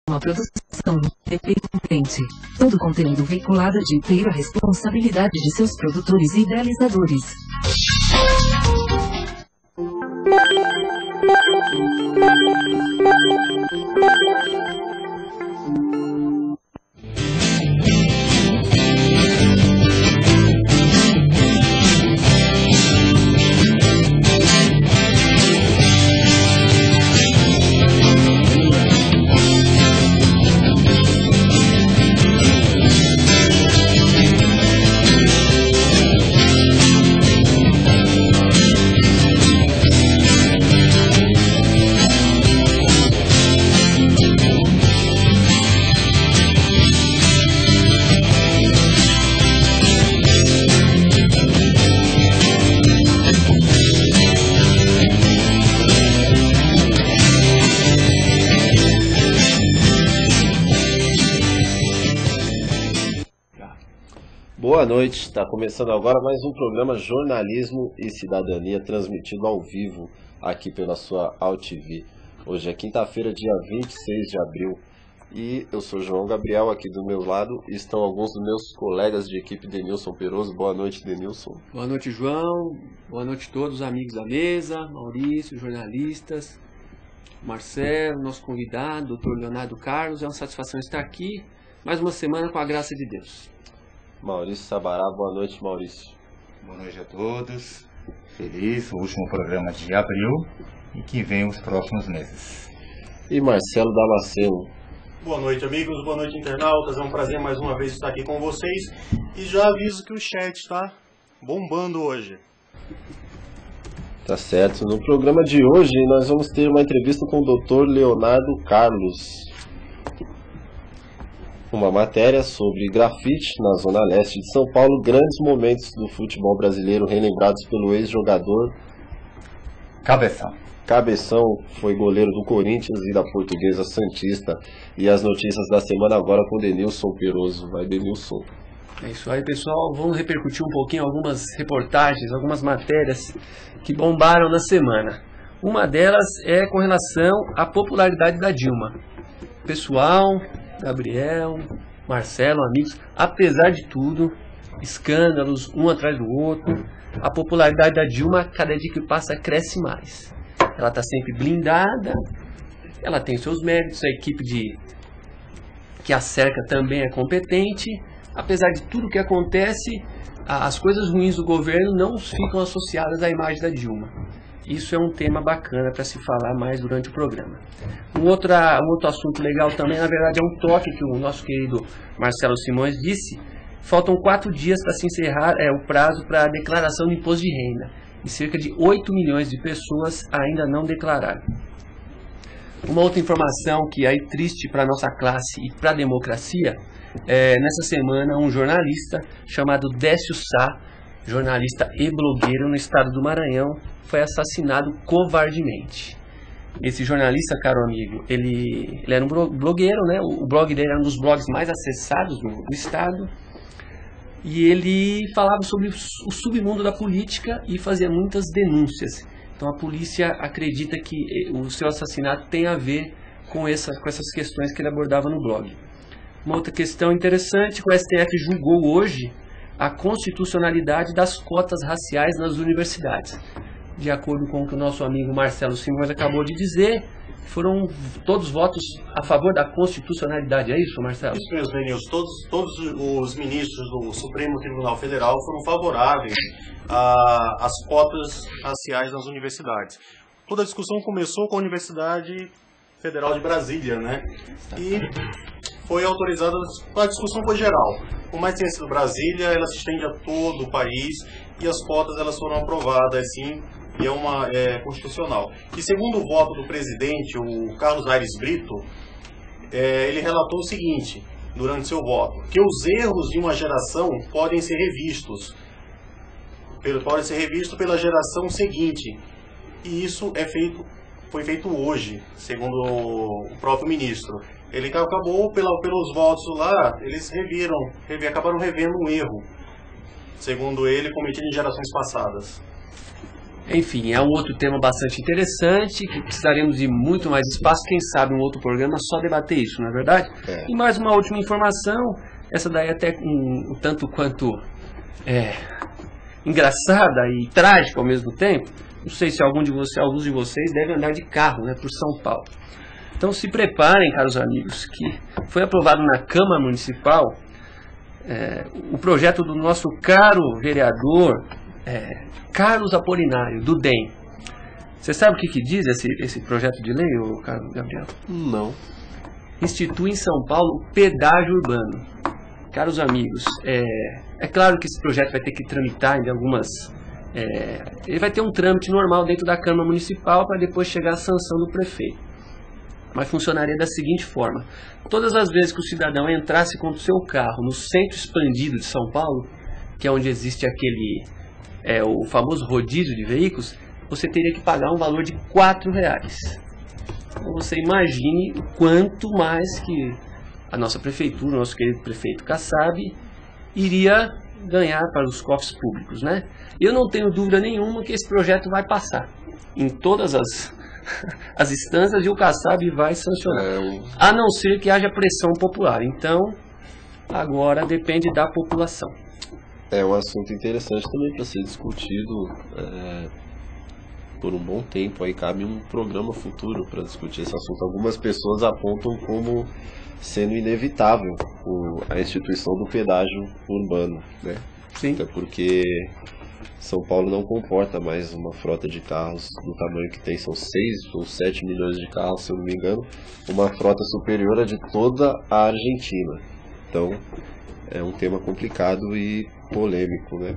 Uma produção independente. Todo conteúdo veiculado é de inteira responsabilidade de seus produtores e idealizadores. Boa noite, está começando agora mais um programa Jornalismo e Cidadania, transmitido ao vivo aqui pela sua AltV. Hoje é quinta-feira, dia 26 de abril, e eu sou João Gabriel, aqui do meu lado estão alguns dos meus colegas de equipe, Denilson Peroso. Boa noite, Denilson. Boa noite, João. Boa noite a todos os amigos da mesa, Maurício, jornalistas, Marcelo, nosso convidado, Dr. Leonardo Carlos. É uma satisfação estar aqui, mais uma semana com a graça de Deus. Maurício Sabará, boa noite, Maurício. Boa noite a todos. Feliz o último programa de abril e que venham os próximos meses. E Marcelo Damasceno. Boa noite, amigos. Boa noite, internautas. É um prazer mais uma vez estar aqui com vocês. E já aviso que o chat está bombando hoje. Tá certo. No programa de hoje nós vamos ter uma entrevista com o Dr. Leonardo Carlos. Uma matéria sobre grafite na Zona Leste de São Paulo, grandes momentos do futebol brasileiro relembrados pelo ex-jogador Cabeção. Cabeção, foi goleiro do Corinthians e da Portuguesa Santista. E as notícias da semana agora com Denilson Peroso. Vai, Denilson. É isso aí, pessoal. Vamos repercutir um pouquinho algumas reportagens, algumas matérias que bombaram na semana. Uma delas é com relação à popularidade da Dilma. Pessoal, Gabriel, Marcelo, amigos, apesar de tudo, escândalos um atrás do outro, a popularidade da Dilma, cada dia que passa, cresce mais. Ela está sempre blindada, ela tem seus méritos, a equipe que a cerca também é competente. Apesar de tudo que acontece, as coisas ruins do governo não ficam associadas à imagem da Dilma. Isso é um tema bacana para se falar mais durante o programa. Um outro assunto legal também, na verdade, é um toque que o nosso querido Marcelo Simões disse. Faltam 4 dias para se encerrar o prazo para a declaração de imposto de renda. E cerca de 8 milhões de pessoas ainda não declararam. Uma outra informação que é triste para a nossa classe e para a democracia, nessa semana um jornalista chamado Décio Sá, jornalista e blogueiro no estado do Maranhão, foi assassinado covardemente. Esse jornalista, caro amigo, ele era um blogueiro, né? O blog dele era um dos blogs mais acessados do estado. E ele falava sobre o submundo da política e fazia muitas denúncias. Então a polícia acredita que o seu assassinato tem a ver com essas questões que ele abordava no blog. Uma outra questão interessante, o STF julgou hoje a constitucionalidade das cotas raciais nas universidades. De acordo com o que o nosso amigo Marcelo Simões acabou de dizer, foram todos votos a favor da constitucionalidade. É isso, Marcelo? Isso mesmo, Denilson. Todos os ministros do Supremo Tribunal Federal foram favoráveis às cotas raciais nas universidades. Toda a discussão começou com a Universidade Federal de Brasília, né? E foi autorizada, a discussão foi geral. Por mais que tenha sido Brasília, ela se estende a todo o país e as cotas elas foram aprovadas, sim, e é constitucional. E segundo o voto do presidente, o Carlos Aires Brito, ele relatou o seguinte, durante seu voto, que os erros de uma geração podem ser revistos pela geração seguinte. E isso foi feito hoje, segundo o próprio ministro. Ele acabou, pelos votos lá, eles acabaram revendo um erro, segundo ele, cometido em gerações passadas. Enfim, é um outro tema bastante interessante, que precisaremos de muito mais espaço, quem sabe um outro programa só debater isso, não é verdade? E mais uma última informação, essa daí até um tanto quanto engraçada e trágica ao mesmo tempo. Não sei se alguns de vocês devem andar de carro, né, por São Paulo. Então se preparem, caros amigos, que foi aprovado na Câmara Municipal o projeto do nosso caro vereador Carlos Apolinário, do DEM. Você sabe o que diz esse projeto de lei, Carlos Gabriel? Não. Institui em São Paulo o pedágio urbano. Caros amigos, é claro que esse projeto vai ter que tramitar em algumas... ele vai ter um trâmite normal dentro da Câmara Municipal para depois chegar à sanção do prefeito. Mas funcionaria da seguinte forma: todas as vezes que o cidadão entrasse com o seu carro no centro expandido de São Paulo, que é onde existe o famoso rodízio de veículos, você teria que pagar um valor de R$4. Então você imagine o quanto mais que a nossa prefeitura, o nosso querido prefeito Kassab, iria ganhar para os cofres públicos, né? Eu não tenho dúvida nenhuma que esse projeto vai passar em todas as instâncias e o Kassab vai sancionar, a não ser que haja pressão popular. Então, agora depende da população. É um assunto interessante também para ser discutido por um bom tempo. Aí cabe um programa futuro para discutir esse assunto. Algumas pessoas apontam como sendo inevitável a instituição do pedágio urbano, né? Sim. Até porque São Paulo não comporta mais uma frota de carros do tamanho que tem, são 6 ou 7 milhões de carros, se eu não me engano, uma frota superior à de toda a Argentina. Então, é um tema complicado e polêmico, né?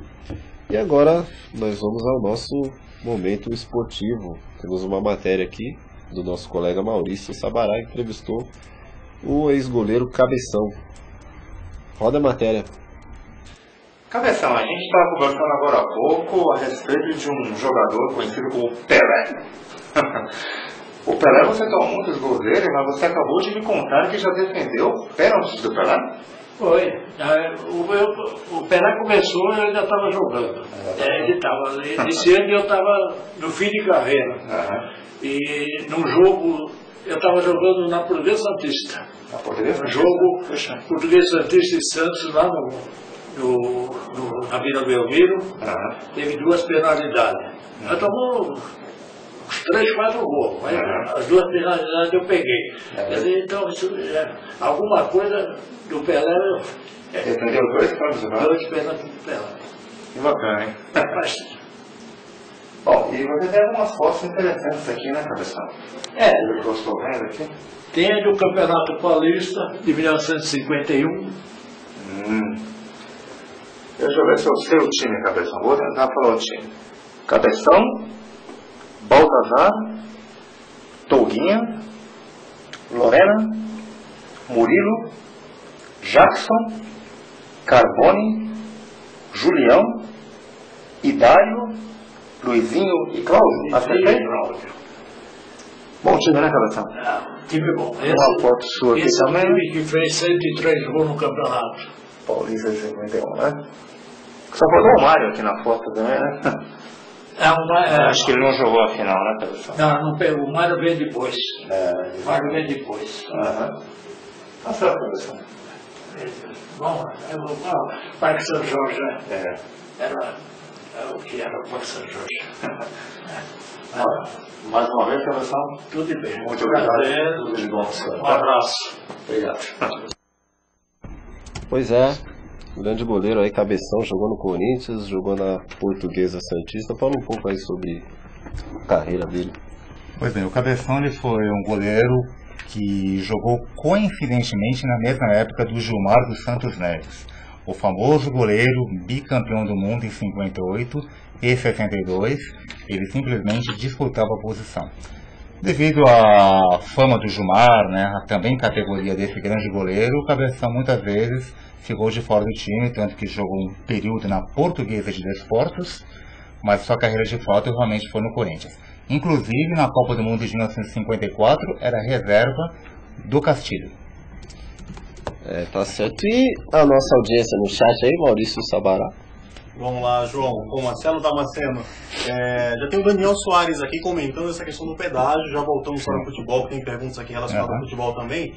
E agora nós vamos ao nosso momento esportivo. Temos uma matéria aqui do nosso colega Maurício Sabará, que entrevistou o ex-goleiro Cabeção. Roda a matéria. Cabeção, a gente estava conversando agora há pouco a respeito de um jogador conhecido como Pelé. O Pelé, você tomou muitos gols dele, mas você acabou de me contar que já defendeu pênaltis do Pelé. Foi. O Pelé começou e eu ainda estava jogando. Ele estava. Esse ano eu estava no fim de carreira. E num jogo, eu estava jogando na Portuguesa Santista. Na Portuguesa? Um jogo Portuguesa Santista e Santos lá na Vila Belmiro. Teve 2 penalidades. Nós tomamos uns 3, 4 gols, mas as 2 penalidades eu peguei. Então, alguma coisa do Pelé. Defendeu 2 pênaltis do Pelé? 2 pênaltis do Pelé. Que bacana, hein? Bom, e você tem algumas fotos interessantes aqui, né, Cabeção? Eu estou vendo aqui. Tem a do Campeonato Paulista de 1951. Deixa eu ver se eu sei o time, Cabeção. Vou tentar falar o time. Cabeção, Baltazar, Touguinha, Lorena, Murilo, Jackson, Carbone, Julião, Idário, Luizinho e Cláudio. Acertei? Bom time, né, Cabeção? Time bom. Uma foto sua aqui também. Esse time que fez 103 gols no campeonato. Paulista 51, né? Só faltou o Mário aqui na foto também, né? Acho que ele não jogou a final, né, Cabeção? Não pegou. O Mário veio depois. O Mário veio depois. Tá certo, Cabeção. Bom, o Parque São Jorge, né? Era o que era o Parque São Jorge. Mais uma vez, Cabeção. Tudo bem. Muito obrigado. Tudo de bom, senhor. Um abraço. Obrigado. Pois é, grande goleiro aí, Cabeção, jogou no Corinthians, jogou na Portuguesa Santista. Fala um pouco aí sobre a carreira dele. Pois bem, o Cabeção ele foi um goleiro que jogou coincidentemente na mesma época do Gilmar dos Santos Neves, o famoso goleiro bicampeão do mundo em 58 e 62. Ele simplesmente disputava a posição. Devido à fama do Gilmar, né, também categoria desse grande goleiro, o Cabeção muitas vezes ficou de fora do time, tanto que jogou um período na Portuguesa de Desportos, mas sua carreira de fato realmente foi no Corinthians. Inclusive, na Copa do Mundo de 1954, era reserva do Castilho. Tá certo. E a nossa audiência no chat aí, Maurício Sabará? Vamos lá, João. O Marcelo Damasceno. Já tem o Daniel Soares aqui comentando essa questão do pedágio, já voltamos para o futebol, que tem perguntas aqui relacionadas ao futebol também.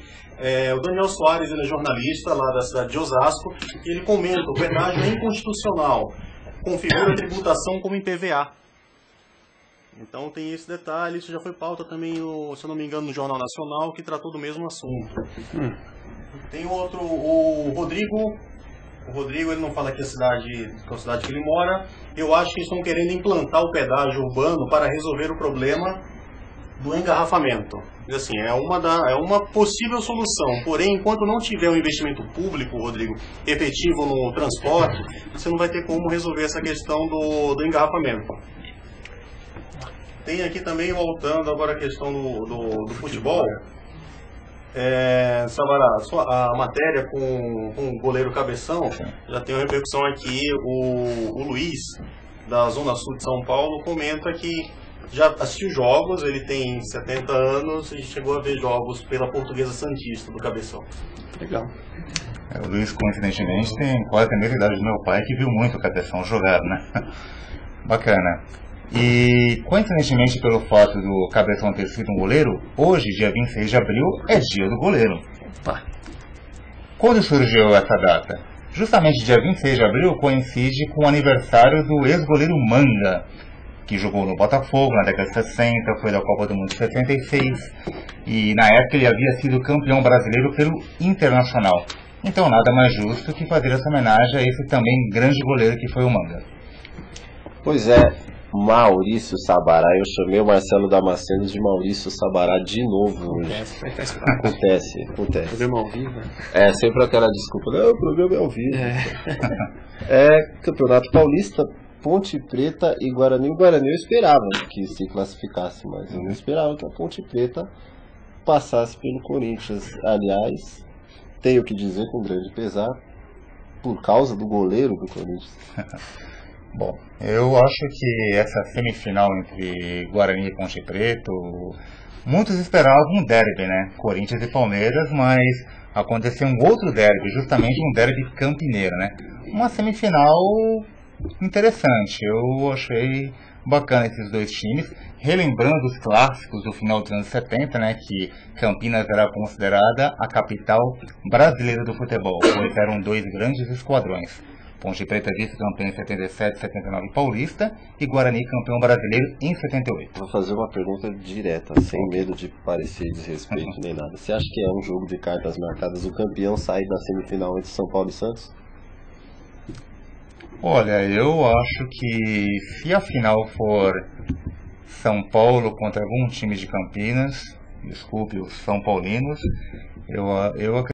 O Daniel Soares, ele é jornalista lá da cidade de Osasco, e ele comenta: o pedágio é inconstitucional, configura a tributação como em PVA. Então tem esse detalhe, isso já foi pauta também, se eu não me engano, no Jornal Nacional, que tratou do mesmo assunto. Tem outro, o Rodrigo, ele não fala que a cidade que ele mora. Eu acho que estão querendo implantar o pedágio urbano para resolver o problema do engarrafamento. Assim, é uma possível solução, porém, enquanto não tiver um investimento público, Rodrigo, efetivo no transporte, você não vai ter como resolver essa questão do engarrafamento. Tem aqui também, voltando agora a questão do futebol, Sabará, a matéria com o goleiro Cabeção, já tem uma repercussão aqui. O Luiz, da Zona Sul de São Paulo, comenta que já assistiu jogos, ele tem 70 anos e chegou a ver jogos pela Portuguesa Santista do Cabeção. Legal. O Luiz, coincidentemente, tem quase a mesma idade do meu pai, que viu muito o Cabeção jogar, né? Bacana. E, coincidentemente, pelo fato do Cabeção ter sido um goleiro, hoje, dia 26 de abril, é dia do goleiro. Opa. Quando surgiu essa data? Justamente dia 26 de abril coincide com o aniversário do ex-goleiro Manga, que jogou no Botafogo na década de 60, foi da Copa do Mundo de 76, e na época ele havia sido campeão brasileiro pelo Internacional. Então nada mais justo que fazer essa homenagem a esse também grande goleiro que foi o Manga. Pois é, Maurício Sabará. Eu chamei o Marcelo Damasceno de Maurício Sabará de novo hoje. Acontece. Programa ao vivo. Sempre aquela desculpa. Não, o programa é ao vivo. Campeonato Paulista, Ponte Preta e Guarani. O Guarani eu esperava que se classificasse, mas eu não esperava que a Ponte Preta passasse pelo Corinthians. Aliás, tenho que dizer com grande pesar, por causa do goleiro do Corinthians. Bom, eu acho que essa semifinal entre Guarani e Ponte Preta, muitos esperavam um derby, né? Corinthians e Palmeiras, mas aconteceu um outro derby, justamente um derby campineiro, né? Uma semifinal interessante, eu achei bacana esses dois times, relembrando os clássicos do final dos anos 70, né? Que Campinas era considerada a capital brasileira do futebol, pois eram dois grandes esquadrões. Ponte Preta vice-campeão em 77, 79 paulista e Guarani campeão brasileiro em 78. Vou fazer uma pergunta direta, sem medo de parecer desrespeito nem nada. Você acha que é um jogo de cartas marcadas o campeão sair da semifinal entre São Paulo e Santos? Olha, eu acho que se a final for São Paulo contra algum time de Campinas, desculpe os São Paulinos, eu acredito